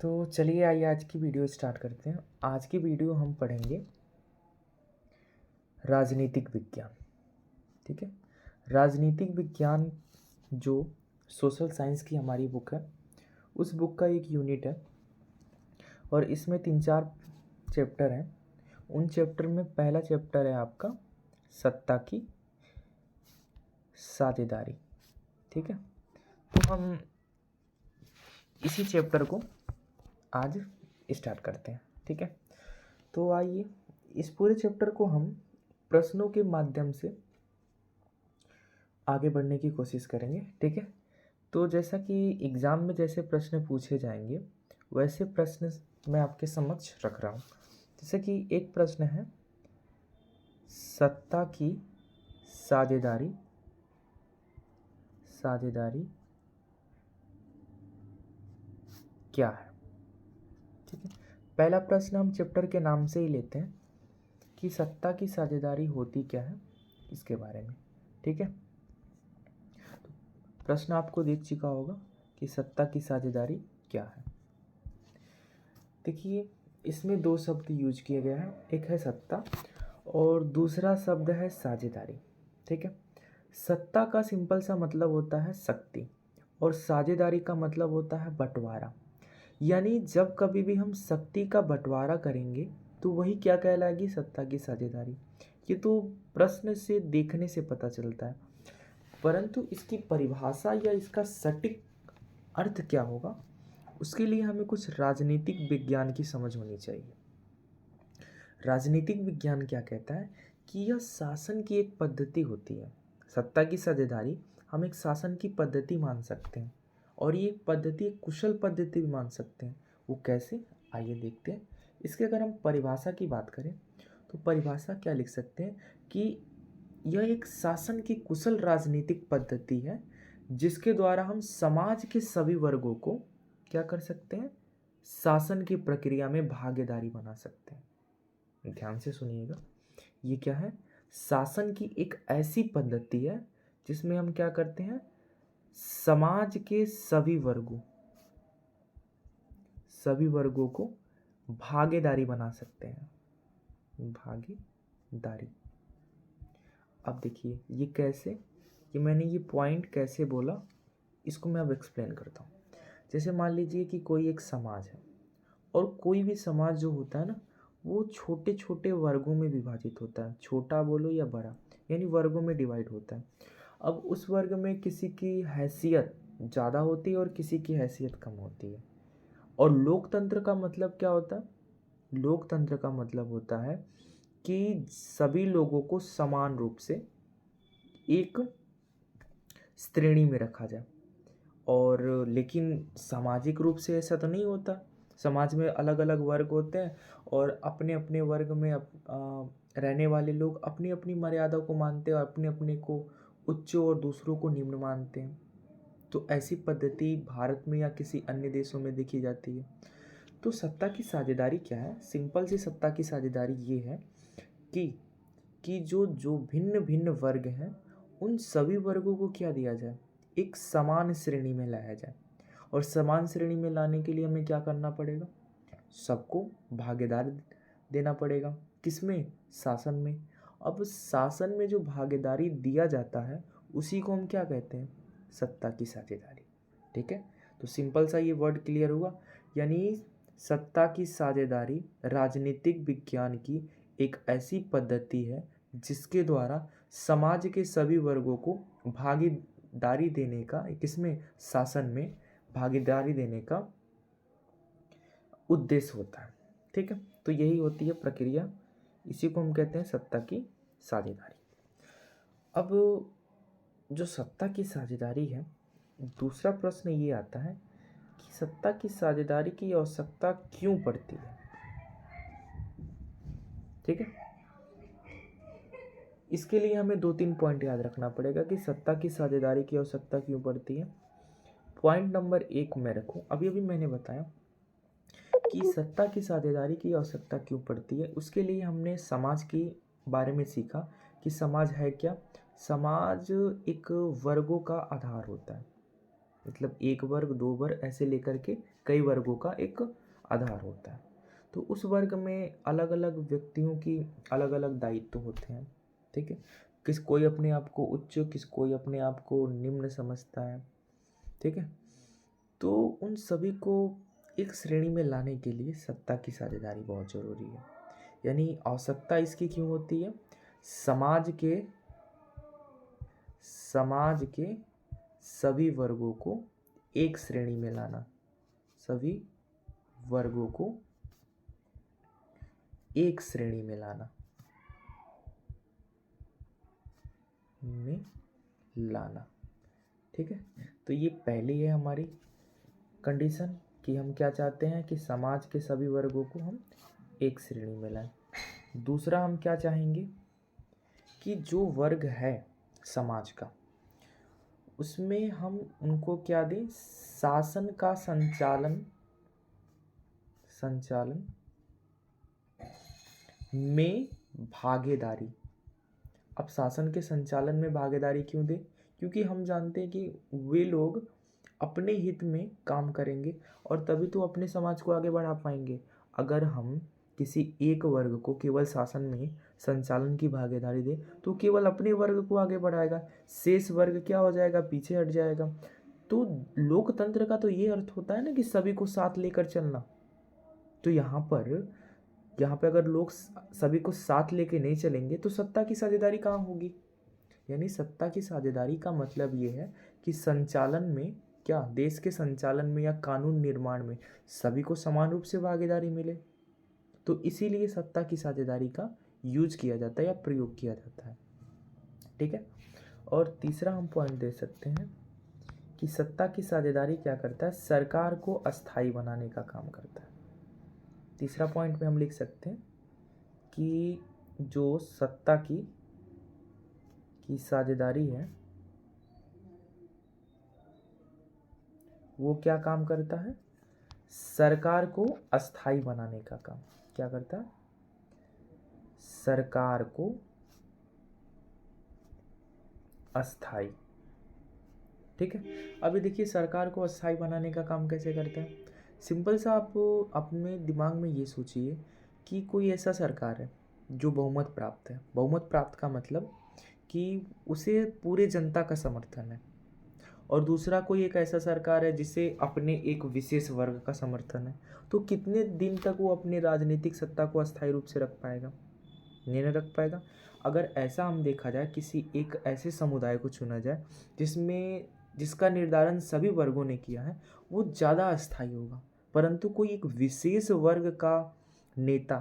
तो चलिए आइए आज की वीडियो स्टार्ट करते हैं। आज की वीडियो हम पढ़ेंगे राजनीतिक विज्ञान। ठीक है, राजनीतिक विज्ञान जो सोशल साइंस की हमारी बुक है, उस बुक का एक यूनिट है और इसमें 3-4 चैप्टर हैं। उन चैप्टर में पहला चैप्टर है आपका सत्ता की साझेदारी। ठीक है, तो हम इसी चैप्टर को आज स्टार्ट करते हैं। ठीक है, तो आइए इस पूरे चैप्टर को हम प्रश्नों के माध्यम से आगे बढ़ने की कोशिश करेंगे। ठीक है, तो जैसा कि एग्ज़ाम में जैसे प्रश्न पूछे जाएंगे वैसे प्रश्न मैं आपके समक्ष रख रहा हूँ। जैसे कि एक प्रश्न है, सत्ता की साझेदारी साझेदारी क्या है। ठीक है, पहला प्रश्न हम चैप्टर के नाम से ही लेते हैं कि सत्ता की साझेदारी होती क्या है, इसके बारे में। ठीक है, प्रश्न आपको दिख चुका होगा कि सत्ता की साझेदारी क्या है। देखिए, इसमें 2 शब्द यूज किए गए हैं, एक है सत्ता और दूसरा शब्द है साझेदारी। ठीक है, सत्ता का सिंपल सा मतलब होता है शक्ति और साझेदारी का मतलब होता है बंटवारा। यानी जब कभी भी हम शक्ति का बंटवारा करेंगे तो वही क्या कहलाएगी, सत्ता की साझेदारी। ये तो प्रश्न से देखने से पता चलता है, परंतु इसकी परिभाषा या इसका सटीक अर्थ क्या होगा उसके लिए हमें कुछ राजनीतिक विज्ञान की समझ होनी चाहिए। राजनीतिक विज्ञान क्या कहता है कि यह शासन की एक पद्धति होती है। सत्ता की साझेदारी हम एक शासन की पद्धति मान सकते हैं और ये पद्धति एक कुशल पद्धति भी मान सकते हैं। वो कैसे, आइए देखते हैं। इसके अगर हम परिभाषा की बात करें तो परिभाषा क्या लिख सकते हैं कि यह एक शासन की कुशल राजनीतिक पद्धति है जिसके द्वारा हम समाज के सभी वर्गों को क्या कर सकते हैं, शासन की प्रक्रिया में भागीदारी बना सकते हैं। ध्यान से सुनिएगा, ये क्या है, शासन की एक ऐसी पद्धति है जिसमें हम क्या करते हैं, समाज के सभी वर्गों को भागीदारी बना सकते हैं, भागीदारी। अब देखिए ये कैसे, ये मैंने ये पॉइंट कैसे बोला इसको मैं अब एक्सप्लेन करता हूँ। जैसे मान लीजिए कि कोई एक समाज है और कोई भी समाज जो होता है ना, वो छोटे छोटे वर्गों में विभाजित होता है, छोटा बोलो या बड़ा, यानी वर्गों में डिवाइड होता है। अब उस वर्ग में किसी की हैसियत ज़्यादा होती है और किसी की हैसियत कम होती है। और लोकतंत्र का मतलब क्या होता है, लोकतंत्र का मतलब होता है कि सभी लोगों को समान रूप से एक श्रेणी में रखा जाए। और लेकिन सामाजिक रूप से ऐसा तो नहीं होता, समाज में अलग अलग वर्ग होते हैं और अपने अपने वर्ग में रहने वाले लोग अपनी अपनी मर्यादा को मानते हैं और अपने अपने को उच्च और दूसरों को निम्न मानते हैं। तो ऐसी पद्धति भारत में या किसी अन्य देशों में देखी जाती है। तो सत्ता की साझेदारी क्या है, सिंपल सी सत्ता की साझेदारी ये है कि जो जो भिन्न भिन्न वर्ग हैं उन सभी वर्गों को क्या दिया जाए, एक समान श्रेणी में लाया जाए। और समान श्रेणी में लाने के लिए हमें क्या करना पड़ेगा, सबको भागीदारी देना पड़ेगा। किसमें, शासन में। अब शासन में जो भागीदारी दिया जाता है उसी को हम क्या कहते हैं, सत्ता की साझेदारी। ठीक है, तो सिंपल सा ये वर्ड क्लियर हुआ। यानी सत्ता की साझेदारी राजनीतिक विज्ञान की एक ऐसी पद्धति है जिसके द्वारा समाज के सभी वर्गों को भागीदारी देने का, किसमें, शासन में भागीदारी देने का उद्देश्य होता है। ठीक है, तो यही होती है प्रक्रिया, इसी को हम कहते हैं सत्ता की साझेदारी। अब जो सत्ता की साझेदारी है, दूसरा प्रश्न ये आता है कि सत्ता की साझेदारी की आवश्यकता क्यों पड़ती है। ठीक है, इसके लिए हमें 2-3 पॉइंट याद रखना पड़ेगा कि सत्ता की साझेदारी की आवश्यकता क्यों पड़ती है। पॉइंट नंबर 1 में रखूं, अभी अभी मैंने बताया कि सत्ता की साझेदारी की आवश्यकता क्यों पड़ती है। उसके लिए हमने समाज के बारे में सीखा कि समाज है क्या, समाज एक वर्गों का आधार होता है। मतलब एक वर्ग, दो वर्ग, ऐसे लेकर के कई वर्गों का एक आधार होता है। तो उस वर्ग में अलग अलग व्यक्तियों की अलग अलग दायित्व होते हैं, ठीक है। कोई अपने आप को उच्च, कोई अपने आप को निम्न समझता है, ठीक है। तो उन सभी को एक श्रेणी में लाने के लिए सत्ता की साझेदारी बहुत ज़रूरी है। यानी आवश्यकता इसकी क्यों होती है? समाज के सभी वर्गों को एक श्रेणी में लाना, सभी वर्गों को एक श्रेणी में लाना, ठीक है। तो ये पहली है हमारी कंडीशन कि हम क्या चाहते हैं कि समाज के सभी वर्गों को हम एक श्रेणी में लाएं। दूसरा हम क्या चाहेंगे कि जो वर्ग है समाज का, उसमें हम उनको क्या दें? शासन का संचालन में भागीदारी। अब शासन के संचालन में भागीदारी क्यों दें? क्योंकि हम जानते हैं कि वे लोग अपने हित में काम करेंगे और तभी तो अपने समाज को आगे बढ़ा पाएंगे। अगर हम किसी एक वर्ग को केवल शासन में संचालन की भागीदारी दें तो केवल अपने वर्ग को आगे बढ़ाएगा, शेष वर्ग क्या हो जाएगा? पीछे हट जाएगा। तो लोकतंत्र का तो ये अर्थ होता है ना कि सभी को साथ लेकर चलना। तो यहाँ पर अगर लोग सभी को साथ लेके नहीं चलेंगे तो सत्ता की साझेदारी कहाँ होगी? यानी सत्ता की साझेदारी का मतलब ये है कि संचालन में, क्या देश के संचालन में या कानून निर्माण में सभी को समान रूप से भागीदारी मिले। तो इसीलिए सत्ता की साझेदारी का यूज किया जाता है या प्रयोग किया जाता है, ठीक है। और तीसरा हम पॉइंट दे सकते हैं कि सत्ता की साझेदारी क्या करता है? सरकार को अस्थायी बनाने का काम करता है। तीसरा पॉइंट में हम लिख सकते हैं कि जो सत्ता की साझेदारी है वो क्या काम करता है? सरकार को अस्थायी बनाने का काम। क्या करता है? सरकार को अस्थायी, ठीक है। अभी देखिए सरकार को अस्थायी बनाने का काम कैसे करता है? सिंपल सा आप अपने दिमाग में ये सोचिए कि कोई ऐसा सरकार है जो बहुमत प्राप्त है। बहुमत प्राप्त का मतलब कि उसे पूरे जनता का समर्थन है, और दूसरा कोई एक ऐसा सरकार है जिसे अपने एक विशेष वर्ग का समर्थन है। तो कितने दिन तक वो अपनी राजनीतिक सत्ता को अस्थायी रूप से रख पाएगा? नहीं रख पाएगा। अगर ऐसा हम देखा जाए, किसी एक ऐसे समुदाय को चुना जाए जिसका निर्धारण सभी वर्गों ने किया है, वो ज़्यादा अस्थायी होगा। परंतु कोई एक विशेष वर्ग का नेता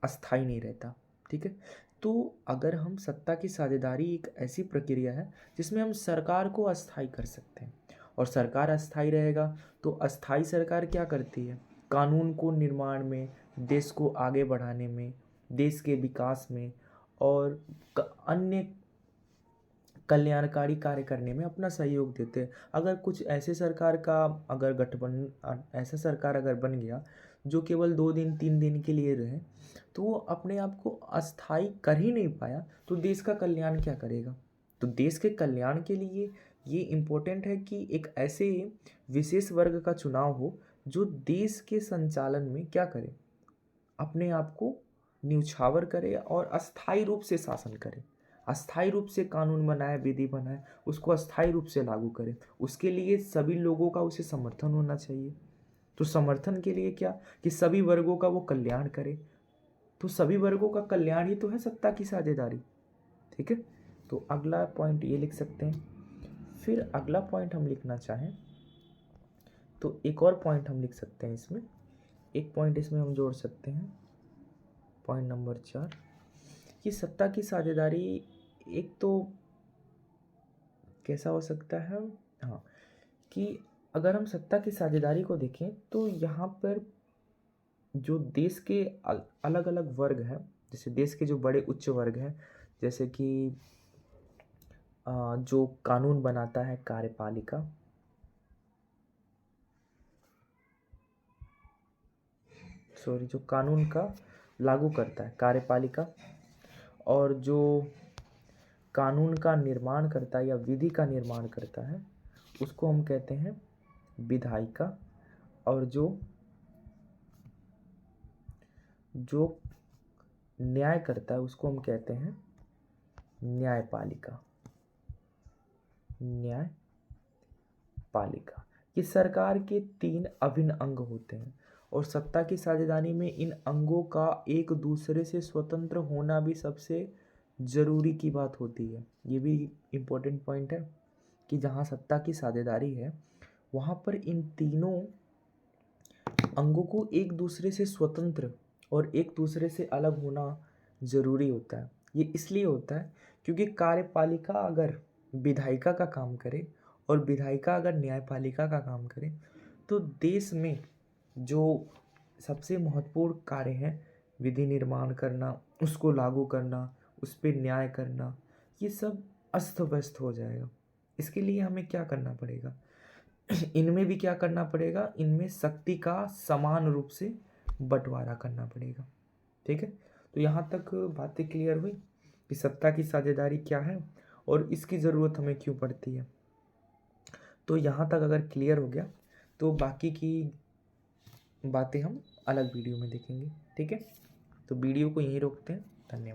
अस्थायी नहीं रहता, ठीक है। तो अगर हम सत्ता की साझेदारी एक ऐसी प्रक्रिया है जिसमें हम सरकार को अस्थायी कर सकते हैं, और सरकार अस्थायी रहेगा तो अस्थायी सरकार क्या करती है? कानून को निर्माण में, देश को आगे बढ़ाने में, देश के विकास में और अन्य कल्याणकारी कार्य करने में अपना सहयोग देते हैं। अगर कुछ ऐसे सरकार का अगर गठबंधन, ऐसा सरकार अगर बन गया जो केवल 2 दिन 3 दिन के लिए रहे, तो वो अपने आप को अस्थायी कर ही नहीं पाया तो देश का कल्याण क्या करेगा? तो देश के कल्याण के लिए ये इम्पोर्टेंट है कि एक ऐसे विशेष वर्ग का चुनाव हो जो देश के संचालन में क्या करे? अपने आप को न्यौछावर करे और अस्थायी रूप से शासन करे, अस्थायी रूप से कानून बनाए, विधि बनाए, उसको अस्थायी रूप से लागू करे। उसके लिए सभी लोगों का उसे समर्थन होना चाहिए। तो समर्थन के लिए क्या? कि सभी वर्गों का वो कल्याण करे। तो सभी वर्गों का कल्याण ही तो है सत्ता की साझेदारी, ठीक है। तो अगला पॉइंट ये लिख सकते हैं। फिर अगला पॉइंट हम लिखना चाहें तो एक और पॉइंट हम लिख सकते हैं इसमें। एक पॉइंट इसमें हम जोड़ सकते हैं, पॉइंट नंबर 4, कि सत्ता की साझेदारी एक तो कैसा हो सकता है? हाँ, कि अगर हम सत्ता की साझेदारी को देखें तो यहाँ पर जो देश के अलग अलग वर्ग हैं, जैसे देश के जो बड़े उच्च वर्ग हैं, जैसे कि जो कानून बनाता है कार्यपालिका, जो कानून का लागू करता है कार्यपालिका, और जो कानून का निर्माण करता है या विधि का निर्माण करता है उसको हम कहते हैं विधायिका, और जो जो न्याय करता है उसको हम कहते हैं न्यायपालिका। न्यायपालिका ये सरकार के 3 अभिन्न अंग होते हैं, और सत्ता की साझेदारी में इन अंगों का एक दूसरे से स्वतंत्र होना भी सबसे ज़रूरी की बात होती है। ये भी इम्पोर्टेंट पॉइंट है कि जहाँ सत्ता की साझेदारी है वहाँ पर इन तीनों अंगों को एक दूसरे से स्वतंत्र और एक दूसरे से अलग होना ज़रूरी होता है। ये इसलिए होता है क्योंकि कार्यपालिका अगर विधायिका का काम करे और विधायिका अगर न्यायपालिका का काम करे तो देश में जो सबसे महत्वपूर्ण कार्य हैं, विधि निर्माण करना, उसको लागू करना, उस पर न्याय करना, ये सब अस्त व्यस्त हो जाएगा। इसके लिए हमें क्या करना पड़ेगा? इनमें भी क्या करना पड़ेगा? इनमें शक्ति का समान रूप से बंटवारा करना पड़ेगा। ठीक है, तो यहाँ तक बातें क्लियर हुई कि सत्ता की साझेदारी क्या है और इसकी ज़रूरत हमें क्यों पड़ती है। तो यहाँ तक अगर क्लियर हो गया तो बाकी की बातें हम अलग वीडियो में देखेंगे। ठीक है, तो वीडियो को यहीं रोकते हैं। धन्यवाद।